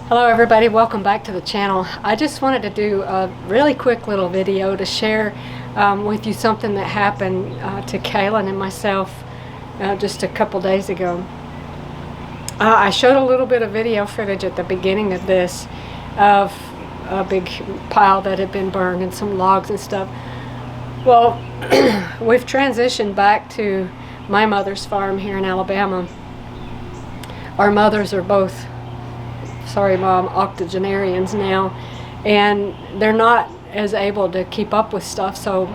Hello everybody, welcome back to the channel. I just wanted to do a really quick little video to share with you something that happened to Kaylin and myself just a couple days ago. I showed a little bit of video footage at the beginning of this of a big pile that had been burned and some logs and stuff. Well, we've transitioned back to my mother's farm here in Alabama. Our mothers are both, sorry mom, octogenarians now, and they're not as able to keep up with stuff. So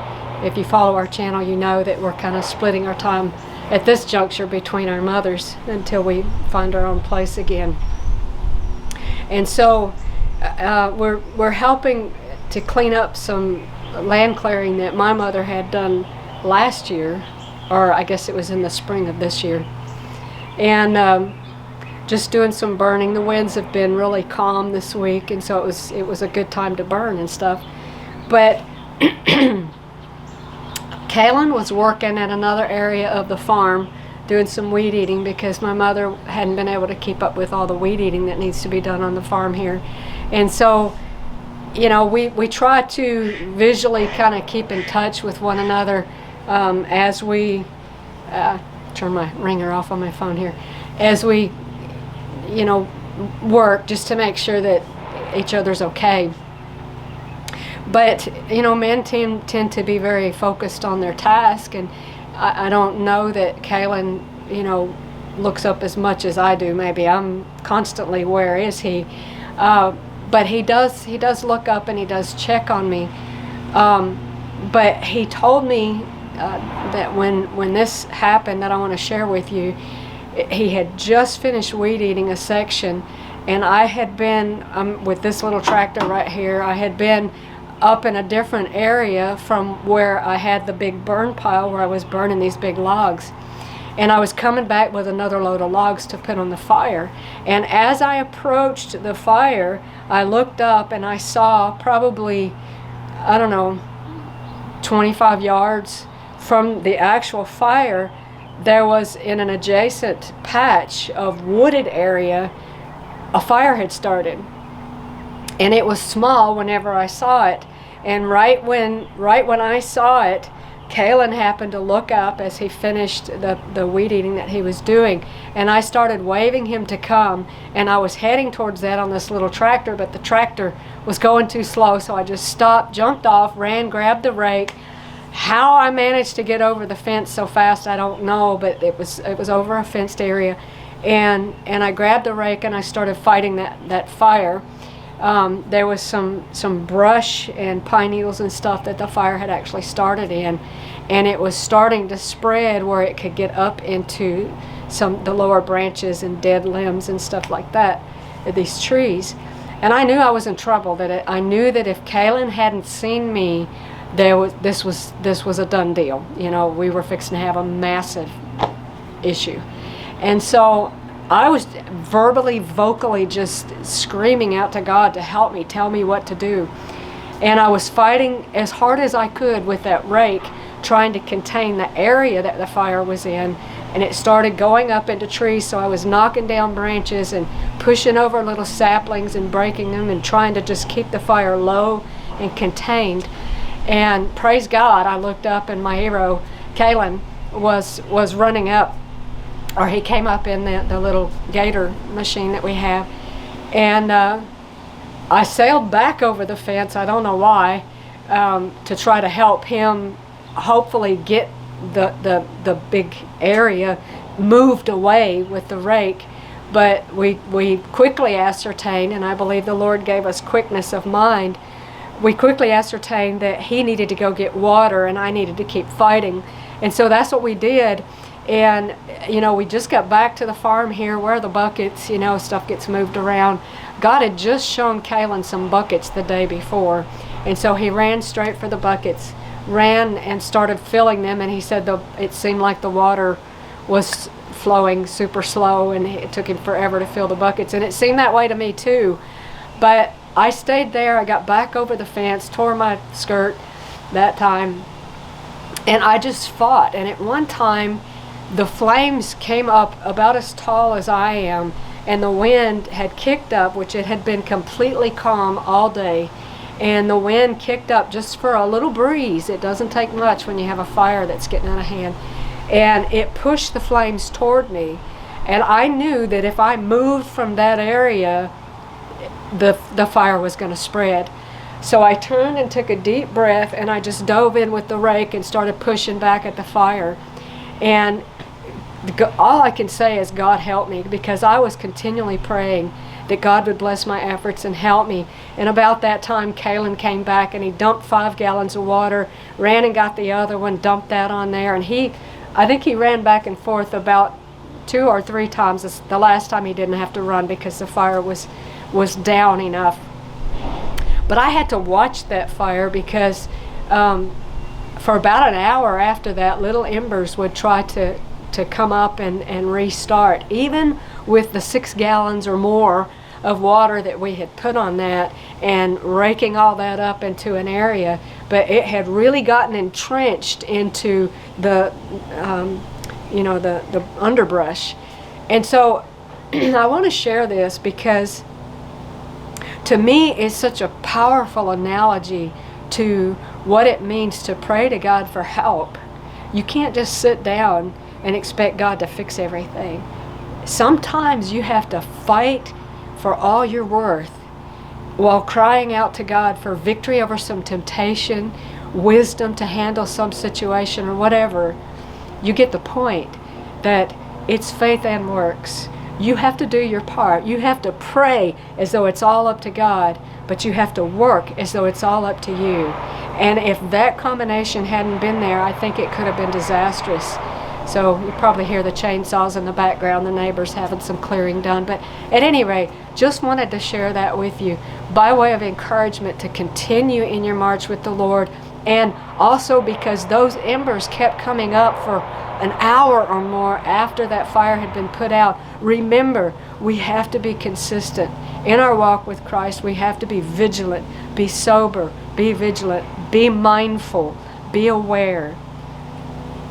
if you follow our channel, you know that we're kind of splitting our time at this juncture between our mothers until we find our own place again. And so we're helping to clean up some land clearing that my mother had done last year, or I guess it was in the spring of this year, and just doing some burning. The winds have been really calm this week, and so it was a good time to burn and stuff. But Kaylin was working at another area of the farm doing some weed eating because my mother hadn't been able to keep up with all the weed eating that needs to be done on the farm here. And so, you know, we try to visually kind of keep in touch with one another as we turn my ringer off on my phone here, as we work, just to make sure that each other's okay. But men tend to be very focused on their task, and I don't know that Kaylin looks up as much as I do. Maybe I'm constantly, where is he? But he does look up, and he does check on me. But he told me that when this happened that I want to share with you, he had just finished weed eating a section, and I had been with this little tractor right here. I had been up in a different area from where I had the big burn pile where I was burning these big logs, and I was coming back with another load of logs to put on the fire. And as I approached the fire, I looked up and I saw probably, I don't know, 25 yards from the actual fire, there was, in an adjacent patch of wooded area, a fire had started. And it was small whenever I saw it. And right when I saw it, Kaylin happened to look up as he finished the weed eating that he was doing. And I started waving him to come. And I was heading towards that on this little tractor, but the tractor was going too slow. So I just stopped, jumped off, ran, grabbed the rake. How I managed to get over the fence so fast, I don't know, but it was over a fenced area, and I grabbed the rake and I started fighting that fire. There was some brush and pine needles and stuff that the fire had actually started in, and it was starting to spread where it could get up into the lower branches and dead limbs and stuff like that, these trees. And I knew I was in trouble. I knew that if Kaylin hadn't seen me, this was a done deal. We were fixing to have a massive issue. And so I was vocally just screaming out to God to help me, tell me what to do. And I was fighting as hard as I could with that rake, trying to contain the area that the fire was in. And it started going up into trees, so I was knocking down branches and pushing over little saplings and breaking them and trying to just keep the fire low and contained. And praise God, I looked up and my hero, Kaylin, was running up, or he came up in the little gator machine that we have. And I sailed back over the fence, I don't know why, to try to help him hopefully get the big area moved away with the rake. But we quickly ascertained, and I believe the Lord gave us quickness of mind, we quickly ascertained that he needed to go get water and I needed to keep fighting. And so that's what we did. And we just got back to the farm here where the buckets, stuff gets moved around. God had just shown Kaylin some buckets the day before, and so he ran straight for the buckets, ran and started filling them. And he said it seemed like the water was flowing super slow, and it took him forever to fill the buckets, and it seemed that way to me too. But I stayed there. I got back over the fence, tore my skirt that time, and I just fought. And at one time, the flames came up about as tall as I am, and the wind had kicked up, which it had been completely calm all day, and the wind kicked up just for a little breeze. It doesn't take much when you have a fire that's getting out of hand, and it pushed the flames toward me, and I knew that if I moved from that area, the fire was going to spread. So I turned and took a deep breath, and I just dove in with the rake and started pushing back at the fire. And all I can say is God helped me, because I was continually praying that God would bless my efforts and help me. And about that time, Kalen came back, and he dumped 5 gallons of water, ran and got the other one, dumped that on there, and I think he ran back and forth about 2 or 3 times. The last time he didn't have to run because the fire was down enough. But I had to watch that fire, because for about an hour after that, little embers would try to come up and restart, even with the 6 gallons or more of water that we had put on that and raking all that up into an area. But it had really gotten entrenched into the the underbrush. And so I want to share this, because to me it's such a powerful analogy to what it means to pray to God for help. You can't just sit down and expect God to fix everything. Sometimes you have to fight for all you're worth while crying out to God for victory over some temptation, wisdom to handle some situation or whatever. You get the point that it's faith and works. You have to do your part. You have to pray as though it's all up to God, but you have to work as though it's all up to you. And if that combination hadn't been there, I think it could have been disastrous. So you probably hear the chainsaws in the background, the neighbors having some clearing done. But at any rate, just wanted to share that with you by way of encouragement to continue in your march with the Lord. And also because those embers kept coming up for an hour or more after that fire had been put out. Remember, we have to be consistent in our walk with Christ. We have to be vigilant, be sober, be vigilant, be mindful, be aware.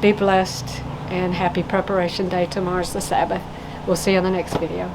Be blessed, and happy Preparation Day. Tomorrow's the Sabbath. We'll see you on the next video.